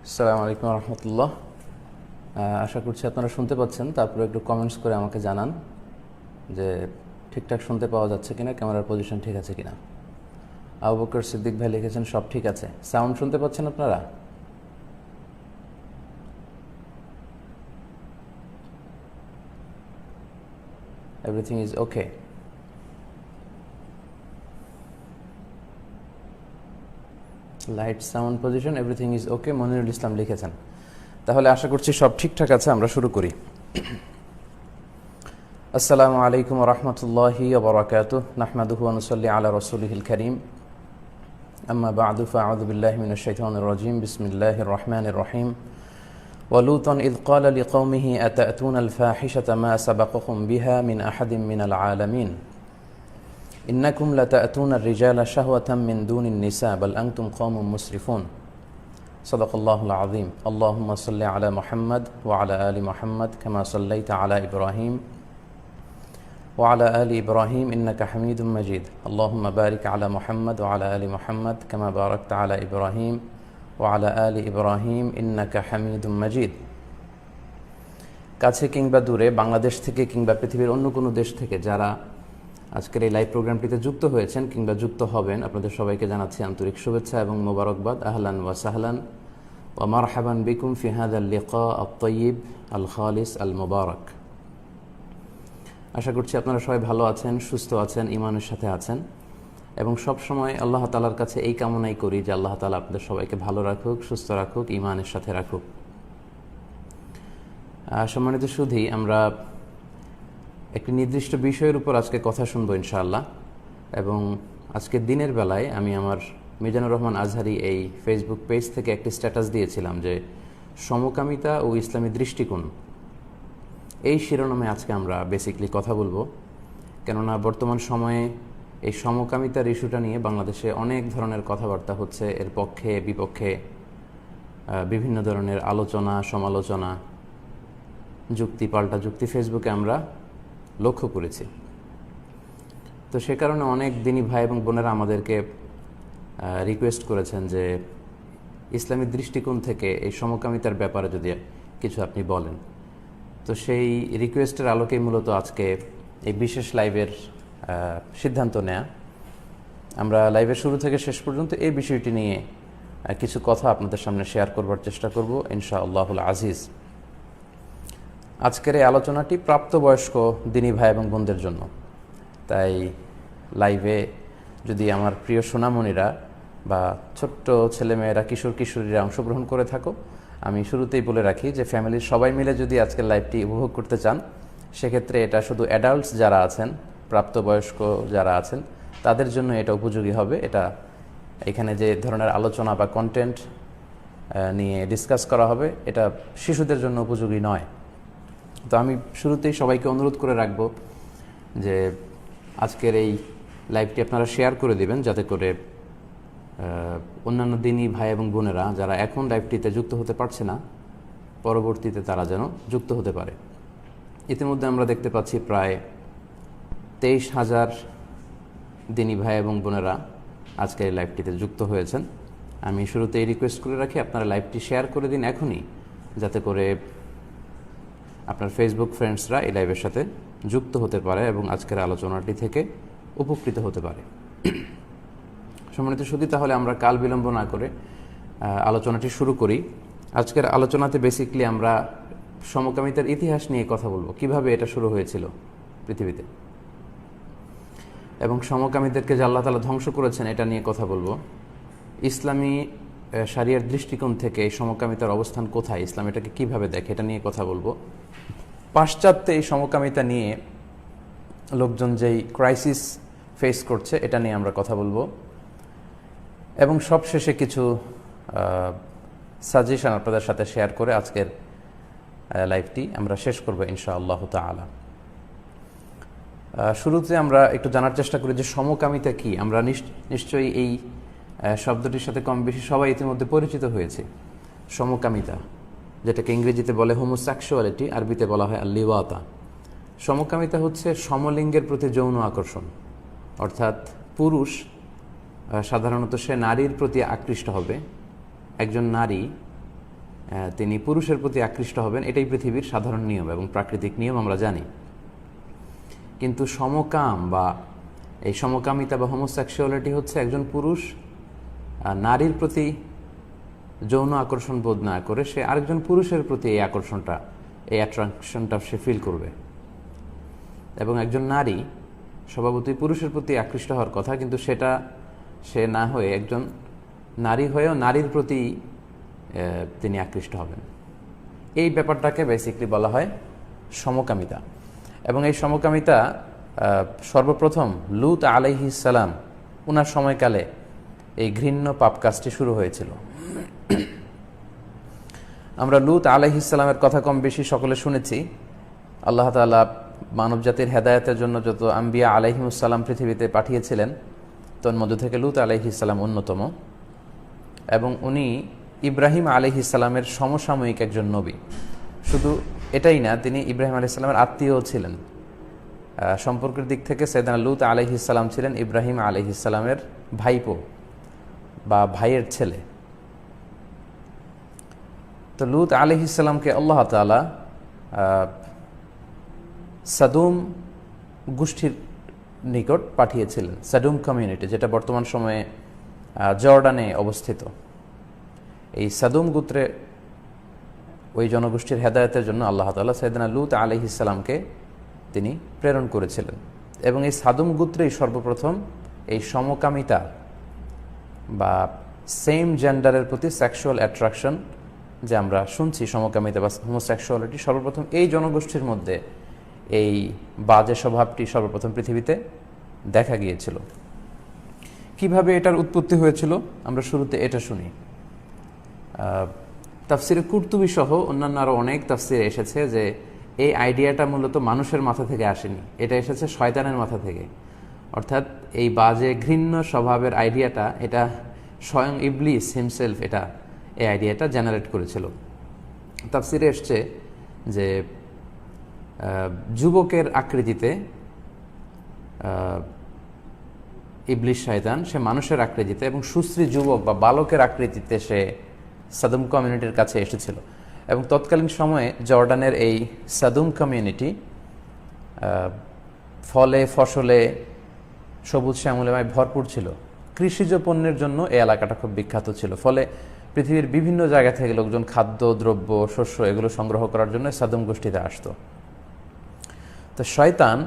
আসসালামু আলাইকুম রহমতুল্লাহ। আশা করছি আপনারা শুনতে পাচ্ছেন। তারপরে একটু কমেন্টস করে আমাকে জানান যে ঠিকঠাক শুনতে পাওয়া যাচ্ছে কিনা, ক্যামেরার পজিশন ঠিক আছে কিনা। আবু বকর সিদ্দিক ভাই লিখেছেন সব ঠিক আছে। সাউন্ড শুনতে পাচ্ছেন আপনারা? Everything is okay. Light sound position everything is okay Manirul Islam লিখেছেন। তাহলে আশা করছি সব ঠিকঠাক আছে। আমরা শুরু করি। আসসালামু আলাইকুম রহমতুল্লাহি ওয়া বারাকাতুহু। নাহমাদুহু ওয়া নুসাল্লি আলা রাসূলিহিল কারীম। আম্মা বা'দু ফাআউযু বিল্লাহি মিনাশ শাইতানির রাজীম। বিসমিল্লাহির রহমানির রহিম। ولوطا إذ قال لقومه أتأتون الفاحشة ما سبقكم بها من أحد من العالمين إنكم لتأتون الرجال شهوة من دون النساء بل أنتم قوم مسرفون صدق الله العظيم اللهم صل على محمد وعلى آل محمد كما صليت على إبراهيم وعلى آل إبراهيم إنك حميد مجيد اللهم بارك على محمد وعلى آل محمد كما باركت على إبراهيم وعلى آل إبراهيم إنك حميد مجيد। কাছে কিংবা দূরে, বাংলাদেশ থেকে কিংবা পৃথিবীর অন্য কোনো দেশ থেকে যারা আজকের এই লাইভ প্রোগ্রামটিতে যুক্ত হয়েছেন কিংবা যুক্ত হবেন, আপনাদের সবাইকে জানাচ্ছি আন্তরিক শুভেচ্ছা এবং মোবারকবাদ। আহলান ওয়া সাহলান ওয়া মারহাবান বিকুম ফি হাযাল লিকা আত-তাইয়িব আল খালিস আল মুবারক। আশা করছি আপনারা সবাই ভালো আছেন, সুস্থ আছেন, ঈমানের সাথে আছেন এবং সব সময় আল্লাহ তাআলার কাছে এই কামনাই করি যে আল্লাহ তাআলা আপনাদের সবাইকে ভালো রাখুক, সুস্থ রাখুক, ঈমানের সাথে রাখুক। সম্মানিত সুধী, আমরা একটি নির্দিষ্ট বিষয়ের উপর আজকে কথা শুনবো ইনশাআল্লাহ। এবং আজকের দিনের বেলায় আমি আমার মিজানুর রহমান আজহারি এই ফেসবুক পেজ থেকে একটি স্ট্যাটাস দিয়েছিলাম যে সমকামিতা ও ইসলামী দৃষ্টিকোণ, এই শিরোনামে আজকে আমরা বেসিকলি কথা বলবো। কেননা বর্তমান সময়ে এই সমকামিতার ইস্যুটা নিয়ে বাংলাদেশে অনেক ধরনের কথাবার্তা হচ্ছে, এর পক্ষে বিপক্ষে বিভিন্ন ধরনের আলোচনা, সমালোচনা, যুক্তি পাল্টা যুক্তি ফেসবুকে আমরা লক্ষ্য করেছি। তো সে কারণে অনেক দিনী ভাই এবং বোনেরা আমাদেরকে রিকোয়েস্ট করেছেন যে ইসলামী দৃষ্টিকোণ থেকে এই সমকামিতার ব্যাপারে যদি কিছু আপনি বলেন। তো সেই রিকোয়েস্টের আলোকেই মূলত আজকে এই বিশেষ লাইভের সিদ্ধান্ত নেয়া। আমরা লাইভের শুরু থেকে শেষ পর্যন্ত এই বিষয়টি নিয়ে কিছু কথা আপনাদের সামনে শেয়ার করবার চেষ্টা করব ইনশাআল্লাহুল আজিজ। আজকের এই আলোচনাটি প্রাপ্তবয়স্ক দিনী ভাই এবং বোনদের জন্য। তাই লাইভে যদি আমার প্রিয় সোনামণিরা বা ছোট্ট ছেলেমেয়েরা, কিশোর কিশোরীরা অংশগ্রহণ করে থাকো, আমি শুরুতেই বলে রাখি যে ফ্যামিলির সবাই মিলে যদি আজকের লাইভটি উপভোগ করতে চান, সেক্ষেত্রে এটা শুধু অ্যাডাল্টস যারা আছেন, প্রাপ্তবয়স্ক যারা আছেন, তাদের জন্য এটা উপযোগী হবে। এটা এখানে যে ধরনের আলোচনা বা কন্টেন্ট নিয়ে ডিসকাস করা হবে, এটা শিশুদের জন্য উপযোগী নয়। তো আমি শুরুতেই সবাইকে অনুরোধ করে রাখবো যে আজকের এই লাইভটি আপনারা শেয়ার করে দিবেন, যাতে করে অন্যান্য দিনী ভাই এবং বোনেরা যারা এখন লাইভটিতে যুক্ত হতে পারছে না, পরবর্তীতে তারা যেন যুক্ত হতে পারে। ইতিমধ্যে আমরা দেখতে পাচ্ছি প্রায় 23,000 দিনী ভাই এবং বোনেরা আজকের এই লাইভটিতে যুক্ত হয়েছেন। আমি শুরুতেই রিকোয়েস্ট করে রাখি, আপনারা লাইভটি শেয়ার করে দিন এখনই, যাতে করে আপনার ফেসবুক ফ্রেন্ডসরা এই লাইভের সাথে যুক্ত হতে পারে এবং আজকের আলোচনাটি থেকে উপকৃত হতে পারে। সম্মানিত সুধী, তাহলে আমরা কাল বিলম্ব না করে আলোচনাটি শুরু করি। আজকের আলোচনাতে বেসিকলি আমরা সমকামিতার ইতিহাস নিয়ে কথা বলবো, কিভাবে এটা শুরু হয়েছিল পৃথিবীতে এবং সমকামীদেরকে যে আল্লাহ তাআলা ধ্বংস করেছেন এটা নিয়ে কথা বলবো। ইসলামী শরিয়ার দৃষ্টিকোণ থেকে এই সমকামিতার অবস্থান কোথায়, ইসলাম এটাকে কিভাবে দেখে, এটা নিয়ে কথা বলবো। পাশ্চাত্যে এই সমকামিতা নিয়ে লোকজন যেই ক্রাইসিস ফেস করছে, এটা নিয়ে আমরা কথা বলবো এবং সবশেষে কিছু সাজেশন আপনাদের সাথে শেয়ার করে আজকের লাইভটি আমরা শেষ করবো ইনশাআল্লাহ তাআলা। শুরুতে আমরা একটু জানার চেষ্টা করি যে সমকামিতা কি। আমরা নিশ্চয়ই এই শব্দটির সাথে কম বেশি সবাই ইতিমধ্যে পরিচিত হয়েছে। সমকামিতা, যেটাকে ইংরেজিতে বলে হোমোসেক্সুয়ালিটি, আরবিতে বলা হয় আল-লিওয়াতা। সমকামিতা হচ্ছে সমলিঙ্গের প্রতি যৌন আকর্ষণ, অর্থাৎ পুরুষ সাধারণত সে নারীর প্রতি আকৃষ্ট হবে, একজন নারী তিনি পুরুষের প্রতি আকৃষ্ট হবেন, এটাই পৃথিবীর সাধারণ নিয়ম এবং প্রাকৃতিক নিয়ম আমরা জানি। কিন্তু সমকাম বা এই সমকামিতা বা হোমোসেক্সুয়ালিটি হচ্ছে একজন পুরুষ নারীর প্রতি যৌন আকর্ষণ বোধ না করে সে আরেকজন পুরুষের প্রতি এই আকর্ষণটা, এই অ্যাট্রাকশনটা সে ফিল করবে। এবং একজন নারী স্বভাবতই পুরুষের প্রতি আকৃষ্ট হওয়ার কথা, কিন্তু সেটা সে না হয়ে একজন নারী হয়েও নারীর প্রতি তিনি আকৃষ্ট হবেন। এই ব্যাপারটাকে বেসিকলি বলা হয় সমকামিতা। এবং এই সমকামিতা সর্বপ্রথম লূত আলাইহিস সালাম ওনার সময়কালে এই ঘৃণ্য পাপ কাজটি শুরু হয়েছিল। আমরা লূত আলাইহিস সালামের কথা কম বেশি সকলে শুনেছি। আল্লাহ তাআলা মানব জাতির হেদায়েতের জন্য যত আম্বিয়া আলাইহিমুস সালাম পৃথিবীতে পাঠিয়েছিলেন তন্মধ্য থেকে লূত আলাইহিস সালাম অন্যতম। এবং উনি ইব্রাহিম আলাইহিস সালামের সমসাময়িক একজন নবী। শুধু এটাই না, তিনি ইব্রাহিম আলাইহিস সালামের আত্মীয়ও ছিলেন। সম্পর্কের দিক থেকে সাইয়েদনা লূত আলাইহিস সালাম ছিলেন ইব্রাহিম আলাইহিস সালামের ভাইপো বা ভাইয়ের ছেলে। তো লূত আলাইহিস সালামকে আল্লাহ তাআলা সাদুম গোষ্ঠীর নিকট পাঠিয়েছিলেন, সাদুম কমিউনিটি, যেটা বর্তমান সময়ে জর্ডানে অবস্থিত। এই সাদুম গোত্রে ওই জনগোষ্ঠীর হেদায়েতের জন্য আল্লাহ তাআলা সাইয়েদনা লূত আলাইহিস সালামকে তিনি প্রেরণ করেছিলেন। এবং এই সাদুম গোত্রেই সর্বপ্রথম এই সমকামিতা বা সেম জেন্ডারের প্রতি সেক্সুয়াল অ্যাট্রাকশন যে আমরা শুনছি, সমকামিতা বা হোমোসেক্সুয়ালিটি, সর্বপ্রথম এই জনগোষ্ঠীর মধ্যে এই বাজে স্বভাবটি সর্বপ্রথম পৃথিবীতে দেখা গিয়েছিল। কিভাবে এটার উৎপত্তি হয়েছিল আমরা শুরুতে এটা শুনি। তাফসিরে কুরতুবী সহ অন্যান্য আরও অনেক তাফসিরে এসেছে যে এই আইডিয়াটা মূলত মানুষের মাথা থেকে আসেনি, এটা এসেছে শয়তানের মাথা থেকে। অর্থাৎ এই বাজে ঘৃণ্য স্বভাবের আইডিয়াটা এটা স্বয়ং ইবলিস হিমসেলফ এই আইডিয়াটা জেনারেট করেছিল। তাফসিরে এসছে যে যুবকের আকৃতিতে ইবলিস শয়তান সে মানুষের আকৃতিতে এবং সুশ্রী যুবক বা বালকের আকৃতিতে সে সাদুম কমিউনিটির কাছে এসেছিল। এবং তৎকালীন সময়ে জর্ডানের এই সাদুম কমিউনিটি ফলে ফসলে সবুজ শ্যামলিমায় ভরপুর ছিল। কৃষিজ পণ্যের জন্য এই এলাকাটা খুব বিখ্যাত ছিল। ফলে পৃথিবীর বিভিন্ন জায়গা থেকে লোকজন খাদ্য দ্রব্য শস্য এগুলো সংগ্রহ করার জন্য সাদুম গোষ্ঠীতে আসতো। তো শয়তান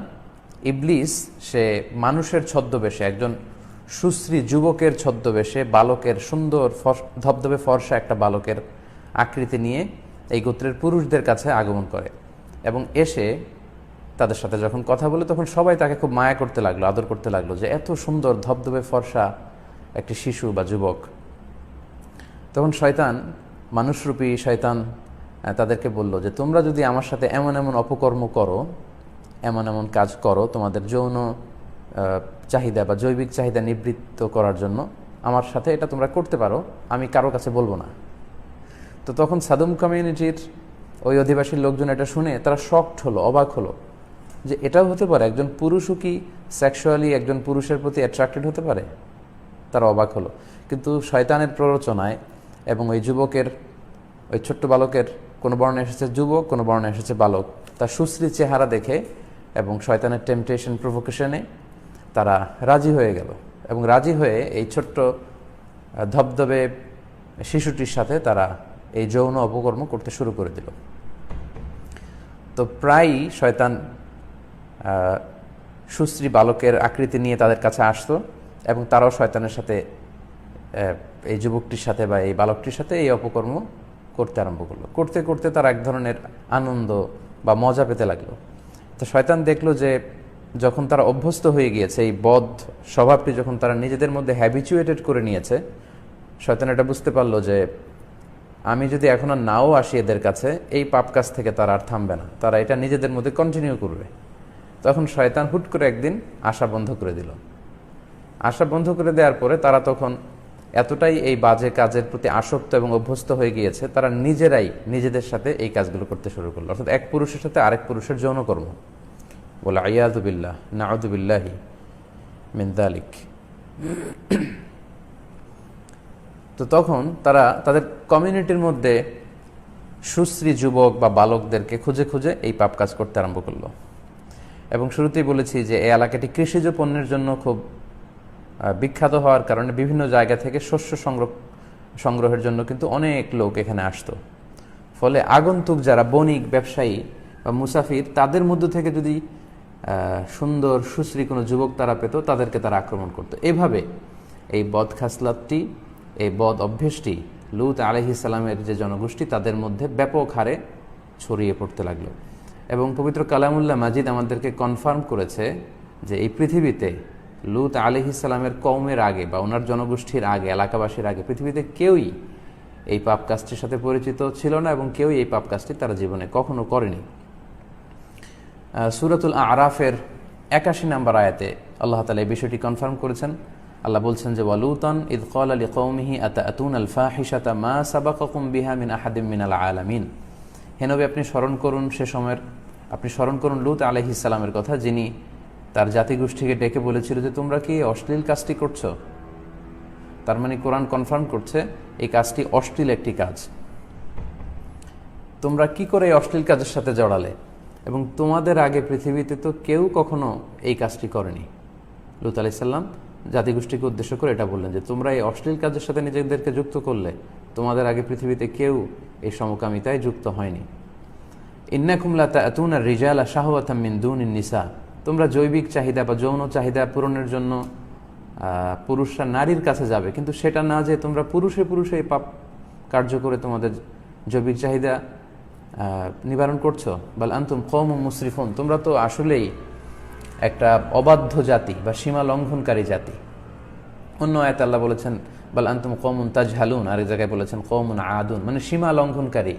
ইবলিস সে মানুষের ছদ্মবেশে, একজন সুশ্রী যুবকের ছদ্মবেশে, বালকের সুন্দর ধবধবে ফর্সা একটা বালকের আকৃতি নিয়ে এই গোত্রের পুরুষদের কাছে আগমন করে। এবং এসে তাদের সাথে যখন কথা বলে তখন সবাই তাকে খুব মায়া করতে লাগলো, আদর করতে লাগলো, যে এত সুন্দর ধবধবে ফর্সা একটি শিশু বা যুবক। তখন শয়তান, মানুষরূপী শয়তান তাদেরকে বলল যে তোমরা যদি আমার সাথে এমন এমন অপকর্ম করো, এমন এমন কাজ করো তোমাদের যৌন চাহিদা বা জৈবিক চাহিদা নিবৃত্ত করার জন্য, আমার সাথে এটা তোমরা করতে পারো, আমি কারো কাছে বলবো না। তো তখন সাদুম কমিউনিটির ওই অধিবাসীর লোকজন এটা শুনে তারা শকড হলো, অবাক হলো যে এটাও হতে পারে, একজন পুরুষও কি সেক্সুয়ালি একজন পুরুষের প্রতি অ্যাট্রাক্টেড হতে পারে। তারা অবাক হলো। কিন্তু শয়তানের প্ররোচনায় এবং ওই যুবকের, ওই ছোট্ট বালকের, কোনো বর্ণে এসেছে যুবক, কোনো বর্ণে এসেছে বালক, তার সুশ্রী চেহারা দেখে এবং শয়তানের টেম্পটেশন প্রভোকেশনে তারা রাজি হয়ে গেল। এবং রাজি হয়ে এই ছোট্ট ধবধবে শিশুটির সাথে তারা এই যৌন অপকর্ম করতে শুরু করে দিল। তো প্রায়ই শয়তান সুশ্রী বালকের আকৃতি নিয়ে তাদের কাছে আসতো এবং তারাও শয়তানের সাথে, এই যুবকটির সাথে বা এই বালকটির সাথে এই অপকর্ম করতে আরম্ভ করলো। করতে করতে তারা এক ধরনের আনন্দ বা মজা পেতে লাগলো। তো শয়তান দেখলো যে যখন তারা অভ্যস্ত হয়ে গিয়েছে, এই বদ স্বভাবটি যখন তারা নিজেদের মধ্যে হ্যাবিচুয়েটেড করে নিয়েছে, শয়তান এটা বুঝতে পারলো যে আমি যদি এখন আর নাও আসি এদের কাছে, এই পাপ কাজ থেকে তারা আর থামবে না, তারা এটা নিজেদের মধ্যে কন্টিনিউ করবে। তখন শয়তান হুট করে একদিন আশা বন্ধ করে দিল। আশা বন্ধ করে দেওয়ার পরে তারা তখন এতটাই এই বাজে কাজের প্রতি আসক্ত এবং অভ্যস্ত হয়ে গিয়েছে, তারা নিজেরাই নিজেদের সাথে এই কাজগুলো করতে শুরু করলো। অর্থাৎ এক পুরুষের সাথে আরেক পুরুষের যৌনকর্ম, বলে আইয়াযু বিল্লাহ, নাউযু বিল্লাহি মিন যালিক। তো তখন তারা তাদের কমিউনিটির মধ্যে সুশ্রী যুবক বা বালকদেরকে খুঁজে খুঁজে এই পাপ কাজ করতে আরম্ভ করলো। এবং শুরুতেই বলেছি যে এই এলাকাটি কৃষিজ পণ্যের জন্য খুব বিখ্যাত হওয়ার কারণে বিভিন্ন জায়গা থেকে শস্য সংগ্রহের জন্য কিন্তু অনেক লোক এখানে আসতো। ফলে আগন্তুক যারা বণিক, ব্যবসায়ী বা মুসাফির, তাদের মধ্য থেকে যদি সুন্দর সুশ্রী কোনো যুবক তারা পেত, তাদেরকে তারা আক্রমণ করতো। এভাবে এই বদ খাসলাতটি, এই বদ অভ্যেসটি লূত আলাইহিস সালামের যে জনগোষ্ঠী, তাদের মধ্যে ব্যাপক হারে ছড়িয়ে পড়তে লাগলো। এবং পবিত্র কালামুল্লাহ মাজিদ আমাদেরকে কনফার্ম করেছে যে এই পৃথিবীতে লূত আলাইহিস সালামের কওমের আগে বা ওনার জনগোষ্ঠীর আগে, এলাকাবাসীর আগে পৃথিবীতে কেউই এই পাপ কাজটির সাথে পরিচিত ছিল না এবং কেউই এই পাপ কাজটি তারা জীবনে কখনো করেনি। সূরাতুল আরাফের ৮১ নম্বর আয়াতে আল্লাহ তাআলা এই বিষয়টি কনফার্ম করেছেন। আল্লাহ বলছেন যে ওয়ালুতান ইয ক্বালা লিকওমিহি আতাতুনাল ফাহিশাতা মা সাবাকাকুম বিহা মিন আহাদিম মিনাল আলামিন। হে নবী, আপনি স্মরণ করুন লূত আলাইহিস সালামের কথা, যিনি তার জাতিগোষ্ঠীকে ডেকে বলেছিল যে তোমরা কি অশ্লীল কাজটি করছো। তার মানে কোরআন কনফার্ম করছে এই কাজটি অশ্লীল একটি কাজ। তোমরা কি করে এই অশ্লীল কাজের সাথে জড়ালে, এবং তোমাদের আগে পৃথিবীতে তো কেউ কখনো এই কাজটি করেনি। লূত আলাইহিস সালাম জাতিগোষ্ঠীকে উদ্দেশ্য করে এটা বললেন যে তোমরা এই অশ্লীল কাজের সাথে নিজেদেরকে যুক্ত করলে, তোমাদের আগে পৃথিবীতে কেউ এই সমকামিতায় যুক্ত হয়নি। ইন্নাকুম লা তা'তুনা রিজালা শাহওয়াতাম মিন দুনিন নিসা। তোমরা জৈবিক চাহিদা বা যৌন চাহিদা পূরণের জন্য পুরুষরা নারীর কাছে যাবে, কিন্তু সেটা না যে তোমরা পুরুষে এই পাপ কার্য করে তোমাদের জৈবিক চাহিদা নিবারণ করছো। বাল আনতুম কওমুম মুসরিফুন, তোমরা তো আসলেই একটা অবাধ্য জাতি বা সীমা লঙ্ঘনকারী জাতি। অন্য আয়াতে আল্লাহ বলেছেন বাল আনতুম কওমুন তাজহালুন, আর এক জায়গায় বলেছেন কওমুন আদুন, মানে সীমা লঙ্ঘনকারী।